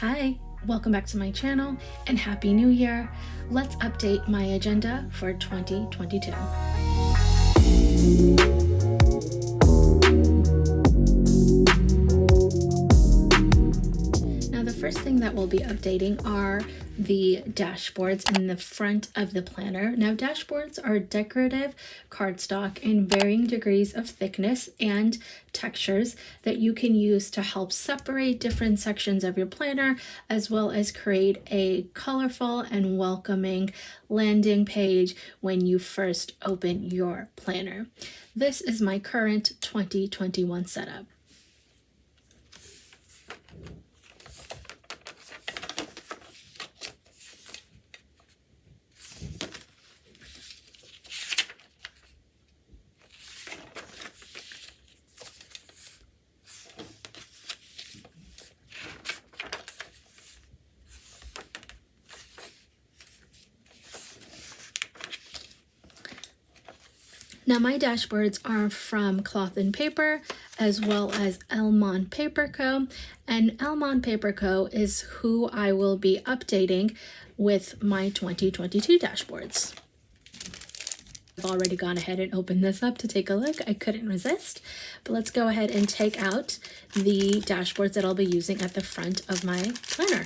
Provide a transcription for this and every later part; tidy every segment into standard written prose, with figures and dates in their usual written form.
Hi, welcome back to my channel and Happy New Year. Let's update my agenda for 2022. Now, the first thing that we'll be updating are the dashboards in the front of the planner. Now, dashboards are decorative cardstock in varying degrees of thickness and textures that you can use to help separate different sections of your planner, as well as create a colorful and welcoming landing page when you first open your planner. This is my current 2021 setup. Now, my dashboards are from Cloth and Paper, as well as Elmont Paper Co. And Elmont Paper Co. is who I will be updating with my 2022 dashboards. I've already gone ahead and opened this up to take a look. I couldn't resist. But let's go ahead and take out the dashboards that I'll be using at the front of my planner.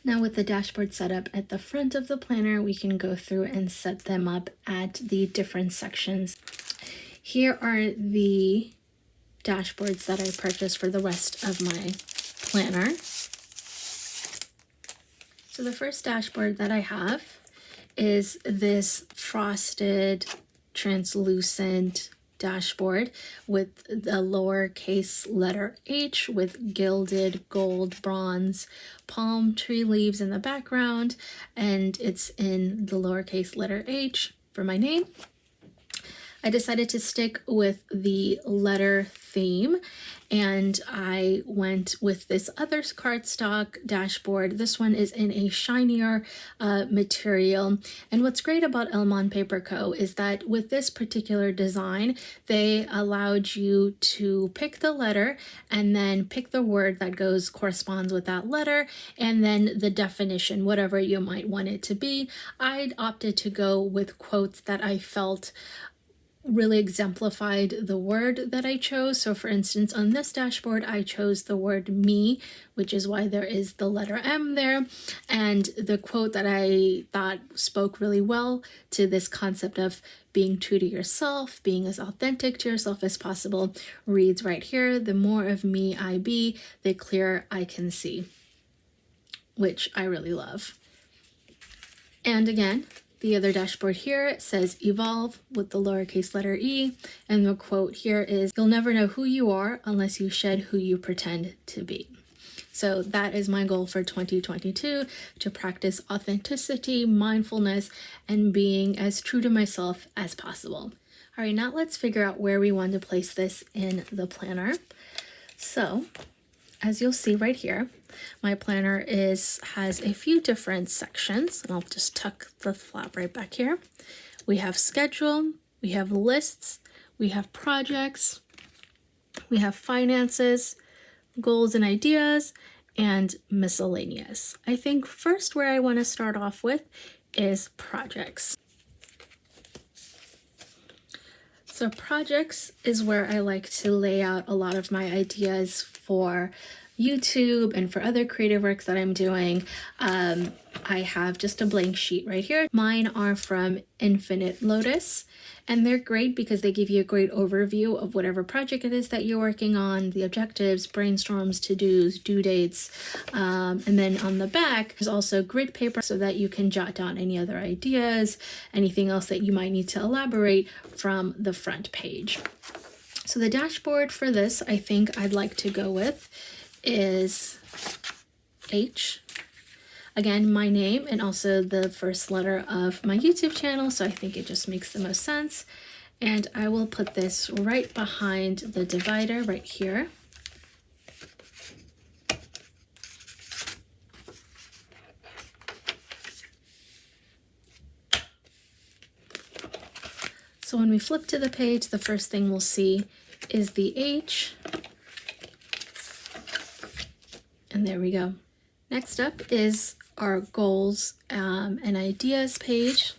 Now, with the dashboard set up at the front of the planner, we can go through and set them up at the different sections. Here are the dashboards that I purchased for the rest of my planner. So the first dashboard that I have is this frosted, translucent dashboard with the lowercase letter H with gilded gold bronze palm tree leaves in the background, and it's in the lowercase letter H for my name. I decided to stick with the letter theme, and I went with this other cardstock dashboard. This one is in a shinier material. And what's great about Elmont Paper Co. is that with this particular design, they allowed you to pick the letter and then pick the word that corresponds with that letter, and then the definition, whatever you might want it to be. I opted to go with quotes that I felt really exemplified the word that I chose. So for instance, on this dashboard, I chose the word me, which is why there is the letter M there. And the quote that I thought spoke really well to this concept of being true to yourself, being as authentic to yourself as possible, reads right here: "The more of me I be, the clearer I can see," which I really love. And again, the other dashboard here says evolve with the lowercase letter E, and the quote here is, "You'll never know who you are unless you shed who you pretend to be." So that is my goal for 2022, to practice authenticity, mindfulness, and being as true to myself as possible. All right, now let's figure out where we want to place this in the planner. So as you'll see right here, my planner has a few different sections, and I'll just tuck the flap right back here. We have schedule, we have lists, we have projects, we have finances, goals and ideas, and miscellaneous. I think first where I want to start off with is projects. So projects is where I like to lay out a lot of my ideas for YouTube and for other creative works that I'm doing. I have just a blank sheet right here. Mine are from Infinite Lotus, and they're great because they give you a great overview of whatever project it is that you're working on, the objectives, brainstorms, to-dos, due dates, and then on the back there's also grid paper so that you can jot down any other ideas, anything else that you might need to elaborate from the front page. So the dashboard for this, I think I'd like to go with is H. Again, my name and also the first letter of my YouTube channel, so I think it just makes the most sense. And I will put this right behind the divider right here. So when we flip to the page, the first thing we'll see is the H. And there we go. Next up is our goals and ideas page.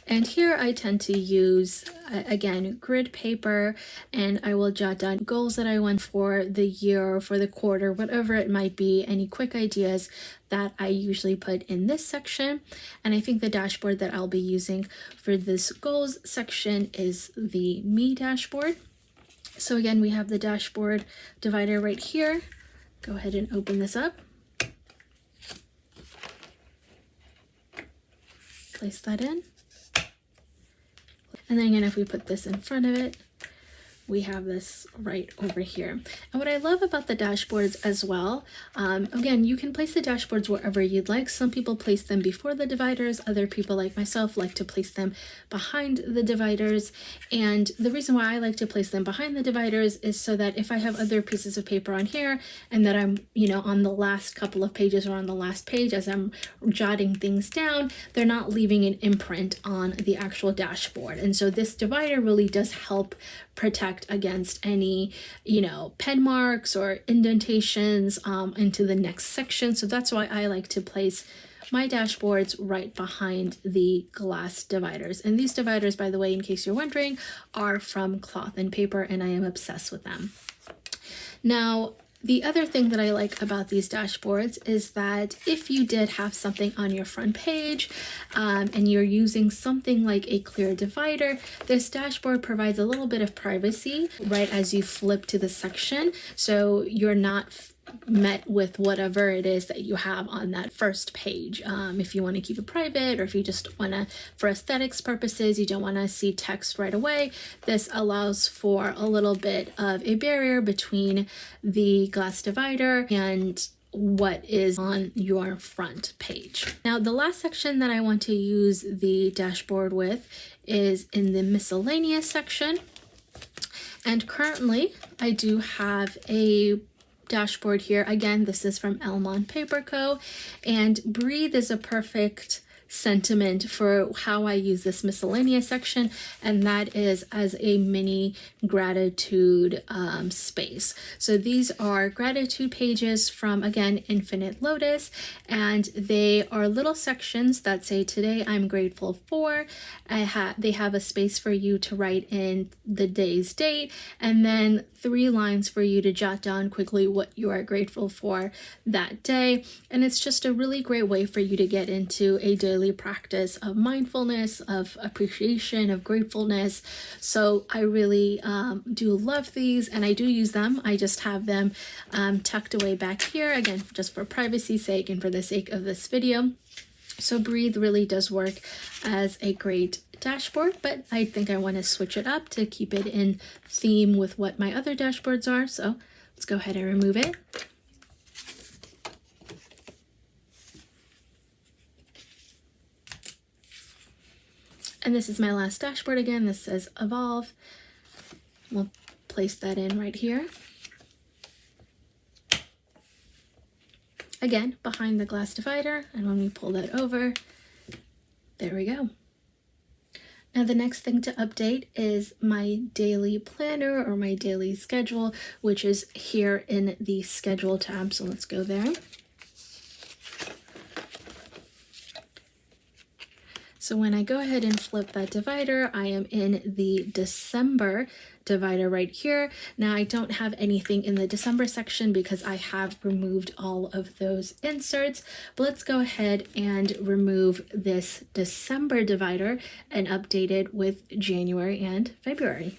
And here I tend to use, again, grid paper, and I will jot down goals that I want for the year, for the quarter, whatever it might be, any quick ideas that I usually put in this section. And I think the dashboard that I'll be using for this goals section is the Me dashboard. So again, we have the dashboard divider right here. Go ahead and open this up. Place that in. And then again, if we put this in front of it, we have this right over here. And what I love about the dashboards as well, again, you can place the dashboards wherever you'd like. Some people place them before the dividers. Other people like myself like to place them behind the dividers. And the reason why I like to place them behind the dividers is so that if I have other pieces of paper on here and that I'm, on the last couple of pages or on the last page as I'm jotting things down, they're not leaving an imprint on the actual dashboard. And so this divider really does help protect against any, pen marks or indentations into the next section. So that's why I like to place my dashboards right behind the glass dividers. And these dividers, by the way, in case you're wondering, are from cloth and paper, and I am obsessed with them. Now, the other thing that I like about these dashboards is that if you did have something on your front page and you're using something like a clear divider, this dashboard provides a little bit of privacy right as you flip to the section. So you're not met with whatever it is that you have on that first page. If you want to keep it private, or if you just want to, for aesthetics purposes, you don't want to see text right away, this allows for a little bit of a barrier between the glass divider and what is on your front page. Now, the last section that I want to use the dashboard with is in the miscellaneous section. And currently I do have a dashboard here. Again, this is from Elmont Paper Co. And breathe is a perfect sentiment for how I use this miscellaneous section, and that is as a mini gratitude space. So these are gratitude pages from, again, Infinite Lotus, and they are little sections that say, today I'm grateful for. They have a space for you to write in the day's date, and then 3 lines for you to jot down quickly what you are grateful for that day. And it's just a really great way for you to get into a daily practice of mindfulness, of appreciation, of gratefulness. So I really do love these, and I do use them. I just have them tucked away back here, again, just for privacy's sake and for the sake of this video. So Breathe really does work as a great dashboard, but I think I want to switch it up to keep it in theme with what my other dashboards are. So let's go ahead and remove it. And this is my last dashboard again. This says Evolve. We'll place that in right here. again, behind the glass divider. And when we pull that over, there we go. Now the next thing to update is my daily planner or my daily schedule, which is here in the schedule tab. So let's go there. So when I go ahead and flip that divider, I am in the December divider right here. Now I don't have anything in the December section because I have removed all of those inserts, but let's go ahead and remove this December divider and update it with January and February.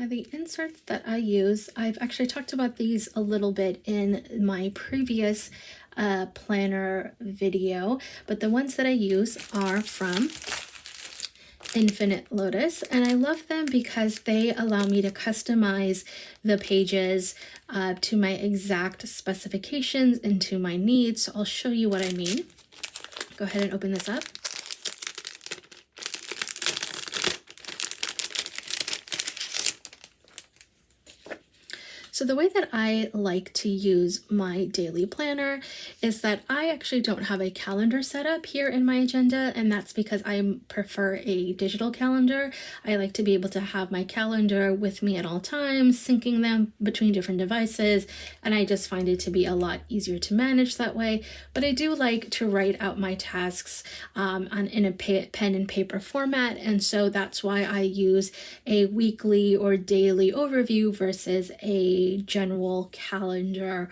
Now the inserts that I use, I've actually talked about these a little bit in my previous planner video, but the ones that I use are from Infinite Lotus, and I love them because they allow me to customize the pages to my exact specifications and to my needs. So I'll show you what I mean. Go ahead and open this up. So the way that I like to use my daily planner is that I actually don't have a calendar set up here in my agenda, and that's because I prefer a digital calendar. I like to be able to have my calendar with me at all times, syncing them between different devices, and I just find it to be a lot easier to manage that way. But I do like to write out my tasks in a pen and paper format, and so that's why I use a weekly or daily overview versus a general calendar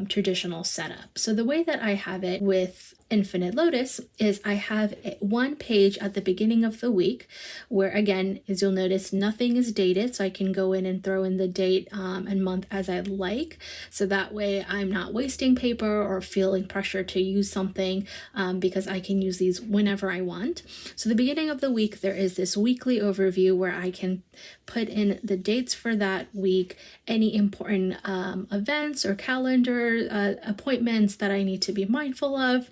traditional setup. So the way that I have it with Infinite Lotus is I have one page at the beginning of the week where, again, as you'll notice, nothing is dated, so I can go in and throw in the date and month as I like. So that way I'm not wasting paper or feeling pressure to use something because I can use these whenever I want. So the beginning of the week, there is this weekly overview where I can put in the dates for that week, any important events or calendar appointments that I need to be mindful of,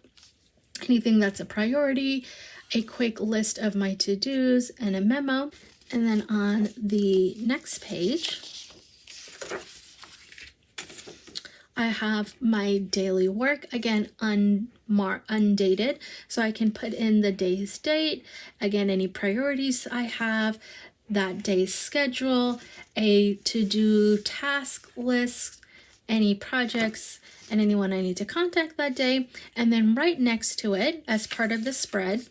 anything that's a priority, a quick list of my to-dos, and a memo. And then on the next page, I have my daily work, again, undated, so I can put in the day's date, again, any priorities I have, that day's schedule, a to-do task list, any projects, and anyone I need to contact that day. And then right next to it, as part of the spread,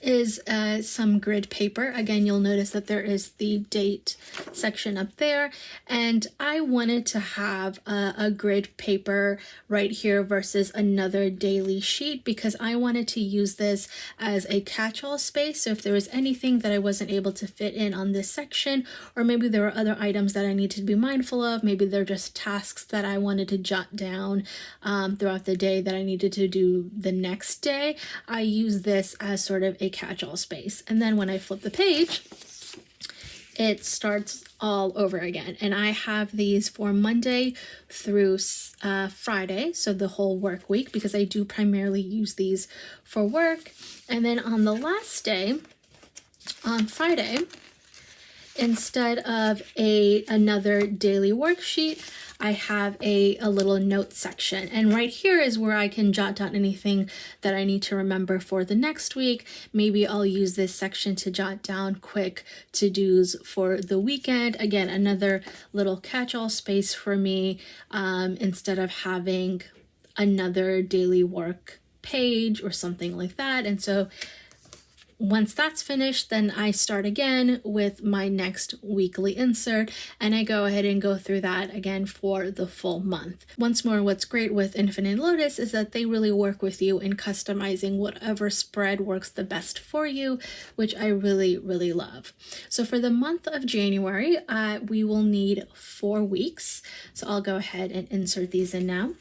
is some grid paper. Again, you'll notice that there is the date section up there, and I wanted to have a grid paper right here versus another daily sheet because I wanted to use this as a catch-all space. So if there was anything that I wasn't able to fit in on this section, or maybe there were other items that I needed to be mindful of, maybe they're just tasks that I wanted to jot down throughout the day that I needed to do the next day, I use this as sort of a catch-all space. And then when I flip the page, it starts all over again. And I have these for Monday through Friday, so the whole work week, because I do primarily use these for work. And then on the last day, on Friday, instead of another daily worksheet, I have a little note section, and right here is where I can jot down anything that I need to remember for the next week. Maybe I'll use this section to jot down quick to-dos for the weekend. Again, another little catch-all space for me instead of having another daily work page or something like that. And so Once that's finished, then I start again with my next weekly insert, and I go ahead and go through that again for the full month. Once more, what's great with Infinite Lotus is that they really work with you in customizing whatever spread works the best for you, which I really, really love. So for the month of January, we will need 4 weeks. So I'll go ahead and insert these in now.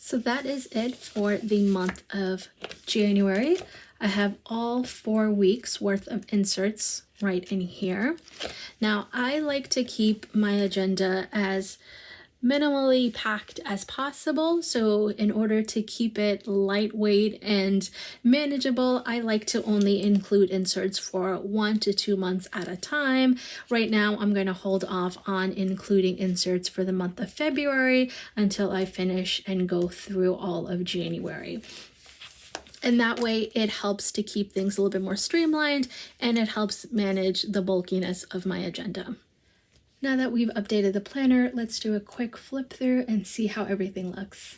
So that is it for the month of January. I have all 4 weeks worth of inserts right in here. Now, I like to keep my agenda as minimally packed as possible. So in order to keep it lightweight and manageable, I like to only include inserts for 1 to 2 months at a time. Right now, I'm going to hold off on including inserts for the month of February until I finish and go through all of January. And that way it helps to keep things a little bit more streamlined, and it helps manage the bulkiness of my agenda. Now that we've updated the planner, let's do a quick flip through and see how everything looks.